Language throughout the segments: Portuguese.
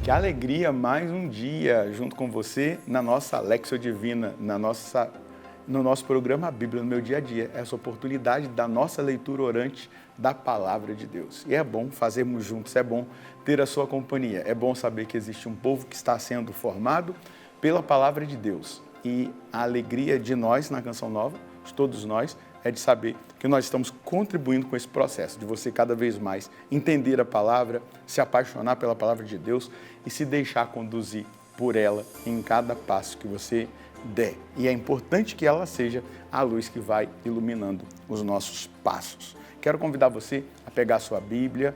Que alegria mais um dia junto com você na nossa Lexio Divina, no nosso programa A Bíblia no Meu Dia a Dia. Essa oportunidade da nossa leitura orante da Palavra de Deus. E é bom fazermos juntos, é bom ter a sua companhia, é bom saber que existe um povo que está sendo formado pela Palavra de Deus. E a alegria de nós na Canção Nova, de todos nós, é de saber que nós estamos contribuindo com esse processo, de você cada vez mais entender a palavra, se apaixonar pela palavra de Deus e se deixar conduzir por ela em cada passo que você der. E é importante que ela seja a luz que vai iluminando os nossos passos. Quero convidar você a pegar a sua Bíblia.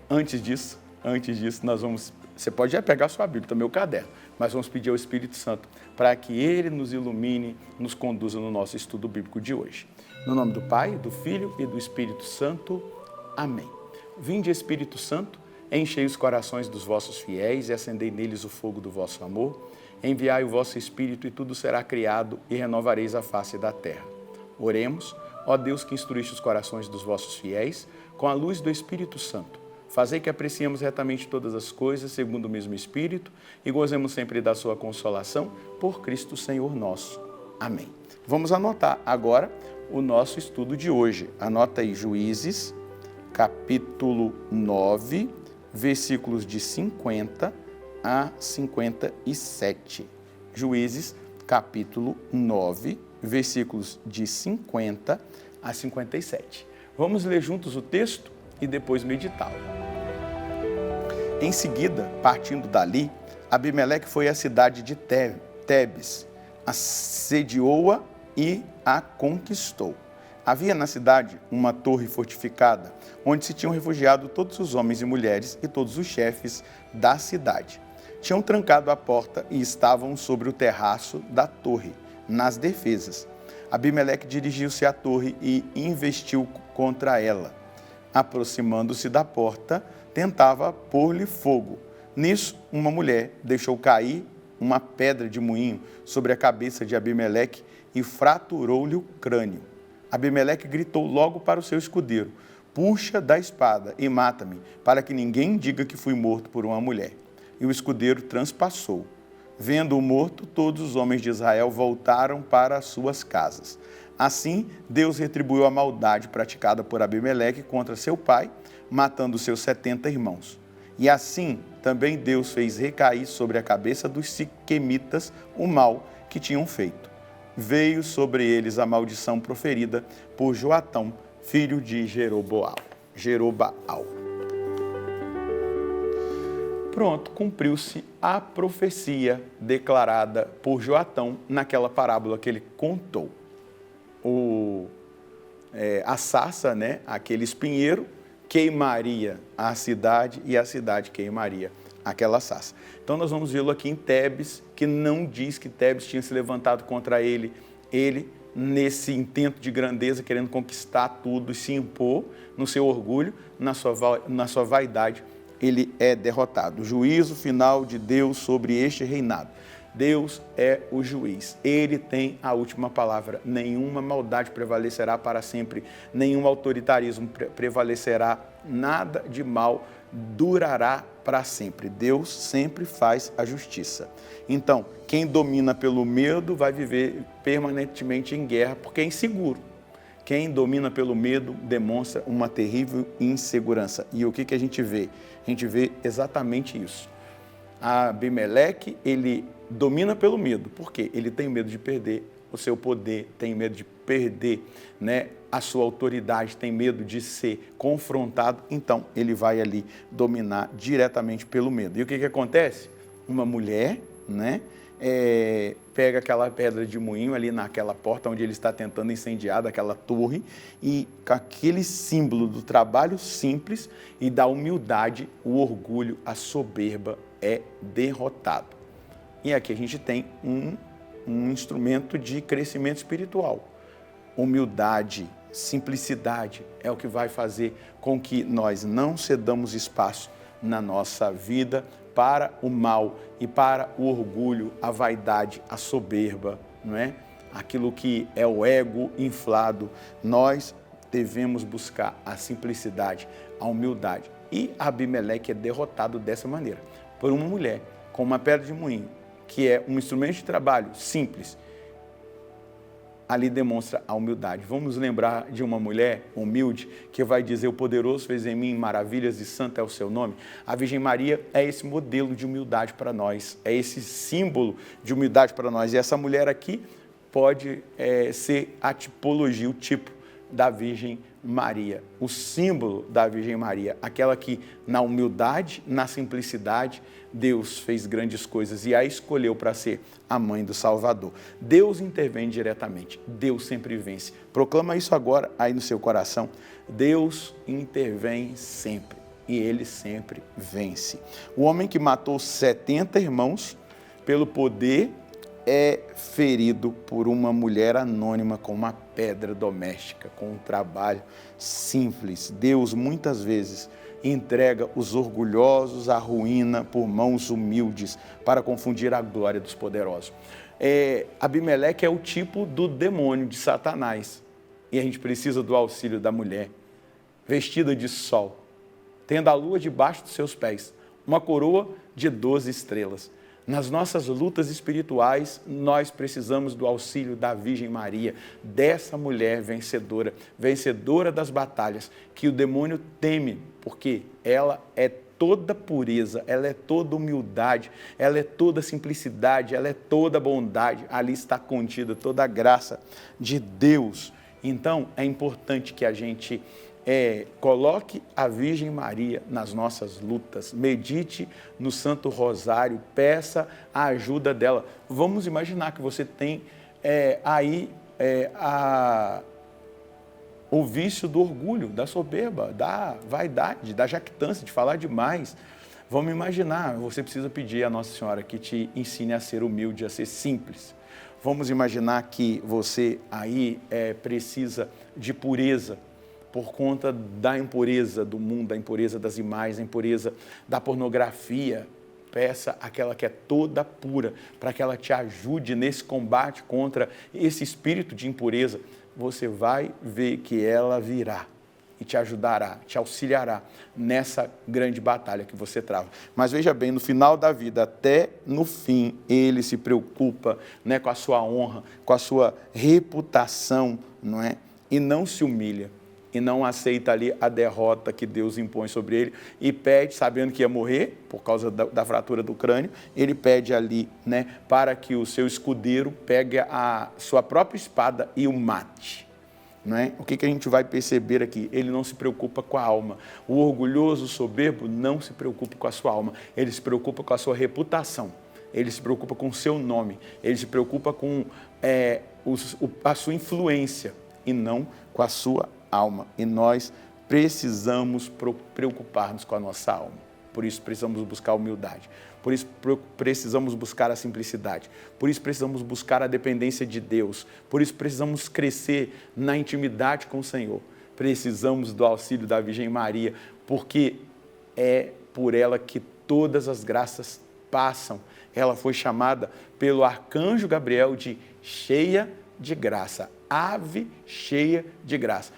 Antes disso, você pode já pegar a sua Bíblia, também o caderno, mas vamos pedir ao Espírito Santo para que Ele nos ilumine, nos conduza no nosso estudo bíblico de hoje. No nome do Pai, do Filho e do Espírito Santo. Amém. Vinde, Espírito Santo, enchei os corações dos vossos fiéis e acendei neles o fogo do vosso amor. Enviai o vosso Espírito e tudo será criado e renovareis a face da terra. Oremos, ó Deus que instruíste os corações dos vossos fiéis, com a luz do Espírito Santo. Fazei que apreciemos retamente todas as coisas, segundo o mesmo Espírito, e gozemos sempre da sua consolação, por Cristo Senhor nosso. Amém. Vamos anotar agora o nosso estudo de hoje. Anota aí, Juízes, capítulo 9, versículos de 50 a 57. Juízes, capítulo 9, versículos de 50 a 57. Vamos ler juntos o texto e depois meditá-lo. Em seguida, partindo dali, Abimeleque foi à cidade de Tebes, assediou-a e a conquistou. Havia na cidade uma torre fortificada, onde se tinham refugiado todos os homens e mulheres e todos os chefes da cidade. Tinham trancado a porta e estavam sobre o terraço da torre, nas defesas. Abimeleque dirigiu-se à torre e investiu contra ela. Aproximando-se da porta, tentava pôr-lhe fogo. Nisso, uma mulher deixou cair uma pedra de moinho sobre a cabeça de Abimeleque e fraturou-lhe o crânio. Abimeleque gritou logo para o seu escudeiro: puxa da espada e mata-me, para que ninguém diga que fui morto por uma mulher. E o escudeiro transpassou. Vendo-o morto, todos os homens de Israel voltaram para as suas casas. Assim, Deus retribuiu a maldade praticada por Abimeleque contra seu pai, matando seus 70 irmãos. E assim, também Deus fez recair sobre a cabeça dos siquemitas o mal que tinham feito. Veio sobre eles a maldição proferida por Joatão, filho de Jeroboal. Pronto, cumpriu-se a profecia declarada por Joatão naquela parábola que ele contou. A sarça, aquele espinheiro, queimaria a cidade e a cidade queimaria aquela sarça. Então nós vamos vê-lo aqui em Tebes, que não diz que Tebes tinha se levantado contra ele. Ele, nesse intento de grandeza, querendo conquistar tudo e se impor no seu orgulho, na sua vaidade, ele é derrotado. O juízo final de Deus sobre este reinado. Deus é o juiz, Ele tem a última palavra, nenhuma maldade prevalecerá para sempre, nenhum autoritarismo prevalecerá, nada de mal durará para sempre. Deus sempre faz a justiça. Então, quem domina pelo medo vai viver permanentemente em guerra, porque é inseguro. Quem domina pelo medo demonstra uma terrível insegurança. E o que a gente vê? A gente vê exatamente isso. Abimeleque, ele domina pelo medo. Por quê? Ele tem medo de perder o seu poder, tem medo de perder a sua autoridade, tem medo de ser confrontado. Então, ele vai ali dominar diretamente pelo medo. E o que acontece? Uma mulher, pega aquela pedra de moinho ali naquela porta onde ele está tentando incendiar daquela torre e com aquele símbolo do trabalho simples e da humildade, o orgulho, a soberba é derrotado. E aqui a gente tem um instrumento de crescimento espiritual. Humildade, simplicidade é o que vai fazer com que nós não cedamos espaço na nossa vida para o mal e para o orgulho, a vaidade, a soberba, Aquilo que é o ego inflado. Nós devemos buscar a simplicidade, a humildade. E Abimeleque é derrotado dessa maneira. por uma mulher com uma pedra de moinho, que é um instrumento de trabalho simples, ali demonstra a humildade. Vamos lembrar de uma mulher humilde que vai dizer: o poderoso fez em mim maravilhas e santo é o seu nome. A Virgem Maria é esse modelo de humildade para nós, é esse símbolo de humildade para nós. E essa mulher aqui pode ser a tipologia, o tipo da Virgem Maria, o símbolo da Virgem Maria, aquela que na humildade, na simplicidade, Deus fez grandes coisas e a escolheu para ser a mãe do Salvador. Deus intervém diretamente, Deus sempre vence. Proclama isso agora aí no seu coração. Deus intervém sempre e Ele sempre vence. O homem que matou 70 irmãos pelo poder é ferido por uma mulher anônima com uma pedra doméstica, com um trabalho simples. Deus muitas vezes entrega os orgulhosos à ruína por mãos humildes para confundir a glória dos poderosos. Abimeleque é o tipo do demônio de Satanás e a gente precisa do auxílio da mulher, vestida de sol, tendo a lua debaixo dos seus pés, uma coroa de 12 estrelas. Nas nossas lutas espirituais, nós precisamos do auxílio da Virgem Maria, dessa mulher vencedora, vencedora das batalhas, que o demônio teme, porque ela é toda pureza, ela é toda humildade, ela é toda simplicidade, ela é toda bondade. Ali está contida toda a graça de Deus. Então, é importante que a gente coloque a Virgem Maria nas nossas lutas, medite no Santo Rosário, peça a ajuda dela. Vamos imaginar que você tem o vício do orgulho, da soberba, da vaidade, da jactância, de falar demais. Vamos imaginar, você precisa pedir a Nossa Senhora que te ensine a ser humilde, a ser simples. Vamos imaginar que você aí precisa de pureza, por conta da impureza do mundo, da impureza das imagens, da impureza da pornografia. Peça àquela que é toda pura, para que ela te ajude nesse combate contra esse espírito de impureza. Você vai ver que ela virá e te ajudará, te auxiliará nessa grande batalha que você trava. Mas veja bem, no final da vida, até no fim, ele se preocupa, né, com a sua honra, com a sua reputação, não é? E não se humilha. E não aceita ali a derrota que Deus impõe sobre ele e pede, sabendo que ia morrer por causa da fratura do crânio, ele pede ali, né, para que o seu escudeiro pegue a sua própria espada e o mate. Não é? O que a gente vai perceber aqui? Ele não se preocupa com a alma. O orgulhoso, o soberbo, não se preocupa com a sua alma. Ele se preocupa com a sua reputação. Ele se preocupa com o seu nome. Ele se preocupa com a sua influência e não com a sua alma. E nós precisamos preocupar-nos com a nossa alma. Por isso precisamos buscar a humildade. Por isso precisamos buscar a simplicidade. Por isso precisamos buscar a dependência de Deus. Por isso precisamos crescer na intimidade com o Senhor. Precisamos do auxílio da Virgem Maria, porque é por ela que todas as graças passam. Ela foi chamada pelo arcanjo Gabriel de cheia de graça, ave cheia de graça.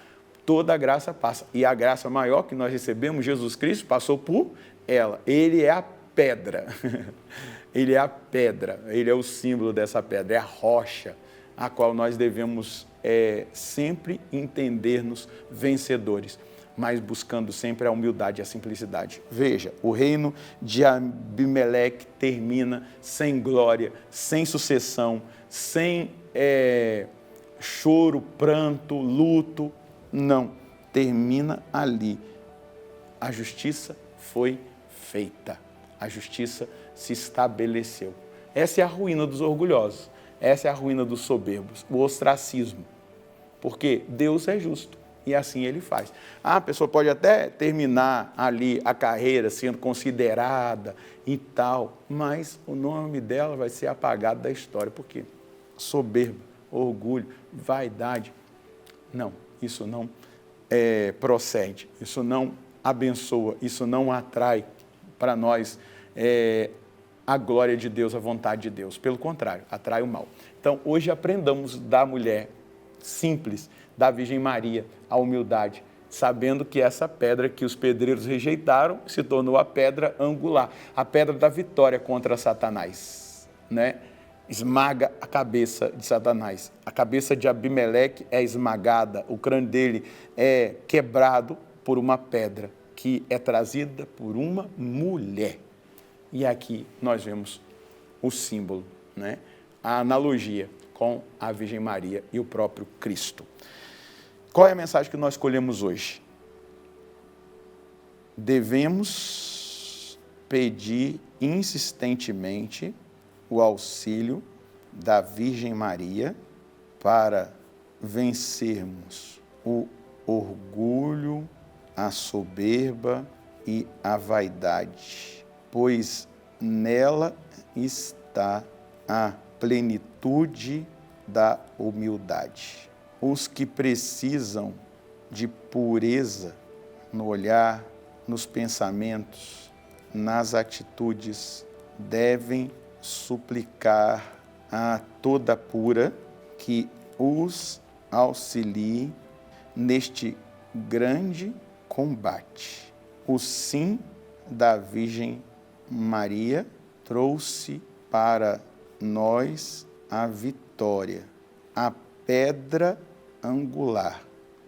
Toda a graça passa. E a graça maior que nós recebemos, Jesus Cristo, passou por ela. Ele é a pedra. Ele é a pedra. Ele é o símbolo dessa pedra. É a rocha a qual nós devemos sempre entender-nos vencedores, mas buscando sempre a humildade e a simplicidade. Veja, o reino de Abimeleque termina sem glória, sem sucessão, sem choro, pranto, luto. Não, termina ali. A justiça foi feita. A justiça se estabeleceu. Essa é a ruína dos orgulhosos. Essa é a ruína dos soberbos, o ostracismo. Porque Deus é justo e assim Ele faz. A pessoa pode até terminar ali a carreira sendo considerada e tal, mas o nome dela vai ser apagado da história. Por quê? Soberba, orgulho, vaidade. Não. Isso não procede, isso não abençoa, isso não atrai para nós a glória de Deus, a vontade de Deus. Pelo contrário, atrai o mal. Então, hoje aprendamos da mulher simples, da Virgem Maria, a humildade, sabendo que essa pedra que os pedreiros rejeitaram se tornou a pedra angular, a pedra da vitória contra Satanás, né? Esmaga a cabeça de Satanás. A cabeça de Abimeleque é esmagada, o crânio dele é quebrado por uma pedra que é trazida por uma mulher. E aqui nós vemos o símbolo, né? A analogia com a Virgem Maria e o próprio Cristo. Qual é a mensagem que nós escolhemos hoje? Devemos pedir insistentemente o auxílio da Virgem Maria para vencermos o orgulho, a soberba e a vaidade, pois nela está a plenitude da humildade. Os que precisam de pureza no olhar, nos pensamentos, nas atitudes, devem suplicar a toda pura que os auxilie neste grande combate. O sim da Virgem Maria trouxe para nós a vitória, a pedra angular,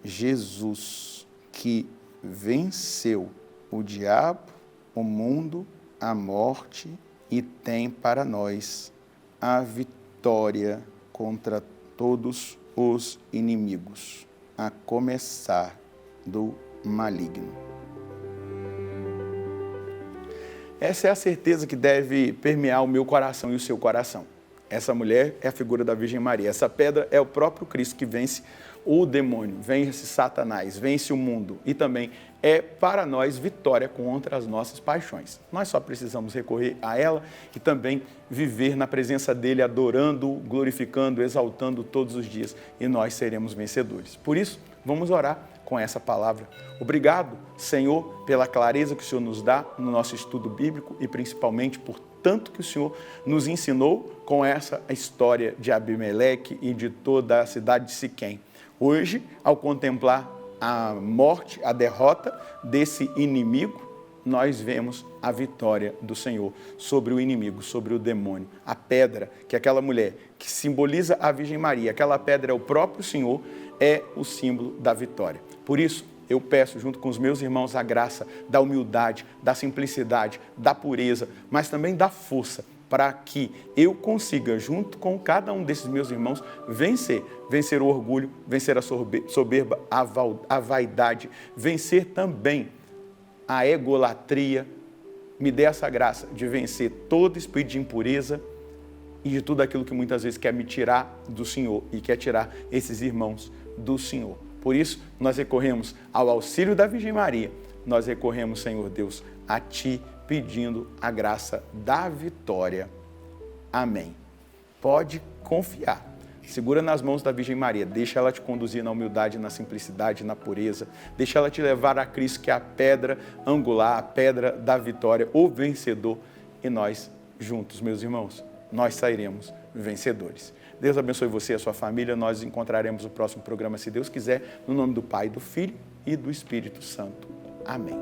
Jesus, que venceu o diabo, o mundo, a morte e tem para nós a vitória contra todos os inimigos, a começar do maligno. Essa é a certeza que deve permear o meu coração e o seu coração. Essa mulher é a figura da Virgem Maria. Essa pedra é o próprio Cristo que vence o demônio, vence Satanás, vence o mundo e também é para nós vitória contra as nossas paixões. Nós só precisamos recorrer a ela e também viver na presença dele, adorando, glorificando, exaltando todos os dias e nós seremos vencedores. Por isso, vamos orar com essa palavra. Obrigado, Senhor, pela clareza que o Senhor nos dá no nosso estudo bíblico e principalmente por tanto que o Senhor nos ensinou com essa história de Abimeleque e de toda a cidade de Siquém. Hoje, ao contemplar a morte, a derrota desse inimigo, nós vemos a vitória do Senhor sobre o inimigo, sobre o demônio. A pedra, que aquela mulher, que simboliza a Virgem Maria, aquela pedra é o próprio Senhor, é o símbolo da vitória. Por isso, eu peço, junto com os meus irmãos, a graça da humildade, da simplicidade, da pureza, mas também da força, para que eu consiga, junto com cada um desses meus irmãos, vencer o orgulho, vencer a soberba, a vaidade, vencer também a egolatria. Me dê essa graça de vencer todo espírito de impureza e de tudo aquilo que muitas vezes quer me tirar do Senhor e quer tirar esses irmãos do Senhor. Por isso, nós recorremos ao auxílio da Virgem Maria, nós recorremos, Senhor Deus, a Ti, pedindo a graça da vitória. Amém. Pode confiar. Segura nas mãos da Virgem Maria, deixa ela te conduzir na humildade, na simplicidade, na pureza, deixa ela te levar a Cristo, que é a pedra angular, a pedra da vitória, o vencedor, e nós juntos, meus irmãos, nós sairemos vencedores. Deus abençoe você e a sua família, nós nos encontraremos no próximo programa, se Deus quiser, no nome do Pai, do Filho e do Espírito Santo. Amém.